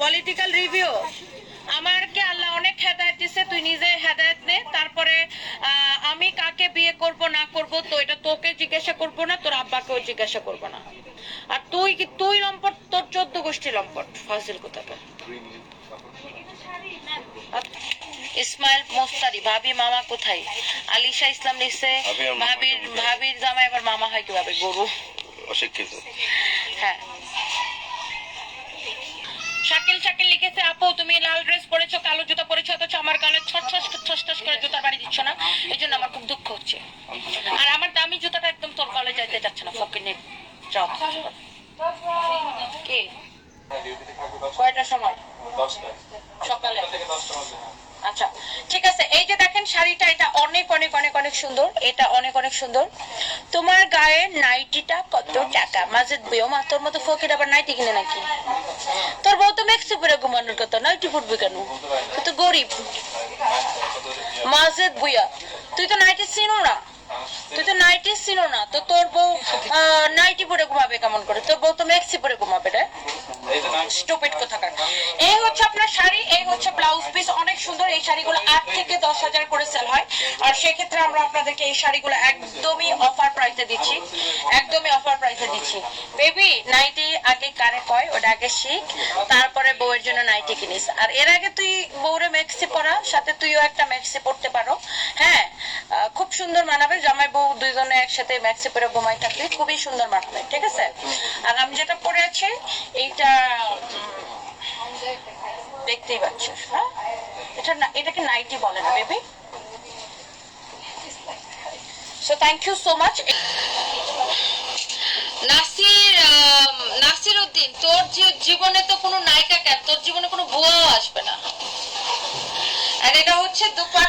Political review আমাকে আল্লাহ অনেক হেদায়েত দিছে, তুই নিজে হেদায়েত নে। তারপরে আমি কাকে বিয়ে করব না করব তো এটা তোকে জিজ্ঞাসা করব না, তোর আব্বাকেও জিজ্ঞাসা করব না। আর তুই লম্পট, তোর 14 গোষ্ঠী লম্পট, ফাজিল কোথাকার। ইসমাইল মোস্তারি, ভাবি মামা কোথায়? আলিশা ইসলাম লিখছে ভাবির জামাই আবার মামা হয় কিভাবে? গরু অশিক্ষিত। হ্যাঁ, শাকিল লিখেছে, আপু তুমি লাল ড্রেস পরেছো, কালো জুতা পরেছো, অথচ আমার গালে ছটছস করে জুতার বাড়ি দিচ্ছ না, এই জন্য আমার খুব দুঃখ হচ্ছে। আর আমার দামি জুতাটা একদম তোর গালে যাইতে যাচ্ছে না। ফকিনের জাত। কি কয়টার সময়? সকালে। আচ্ছা ঠিক আছে, এই যে দেখেন শাড়িটা, এটা অনেক অনেক অনেক অনেক সুন্দর, এটা অনেক অনেক সুন্দর। তোমার গায়ের নাইটিটা কত টাকা? মাজিদ বইও মা, তোর মতো ফকির আবার নাইটি কিনে নাকি? তোর বউ তো মেক্সি পরে ঘুমানোর কথা, নাইটি পড়বে কেন? তুই তো গরিব। মাজিদ বুইয়া, তুই তো নাইটি চিনো না, তো তোর বউ নাইটি পরে ঘুমাবে কেমন করে? তোর বউ তো মেক্সি পরে ঘুমাবে রে, স্টুপিড কোথাকার। এই হচ্ছে আপনার শাড়ি, এই হচ্ছে ব্লাউজ পিস, অনেক সুন্দর। এই শাড়িগুলো 8 থেকে 10,000 করে সেল হয়, আর সেক্ষেত্রে আমরা আপনাদেরকে এই শাড়িগুলো একদমই অফার প্রাইসে দিচ্ছি, বেবি। নাইটি আগে কারে কয় ওটা আগে শিখ, তারপরে বউয়ের জন্য নাইটি কিনিস। আর এর আগে তুই বউরে মেক্সি পরা, সাথে তুইও একটা মেক্সি পরতে পারো। হ্যাঁ, খুব সুন্দর মানাবে, জামাই বউ দুইজনে একসাথে মেক্সি পরে ঘুমাই থাকলে খুবই সুন্দর মানাবে, ঠিক আছে? আর আমি যেটা পরে আছি এইটা দেখতেই পাচ্ছ, হ্যাঁ, এটাকে নাইটি বলে না baby. So thank you so much. Nasir Uddin, তোর জীবনে তো কোনো নায়িকা কেন, তোর জীবনে কোনো বুয়াও আসবে না। আর এটা হচ্ছে দুপাট্টা।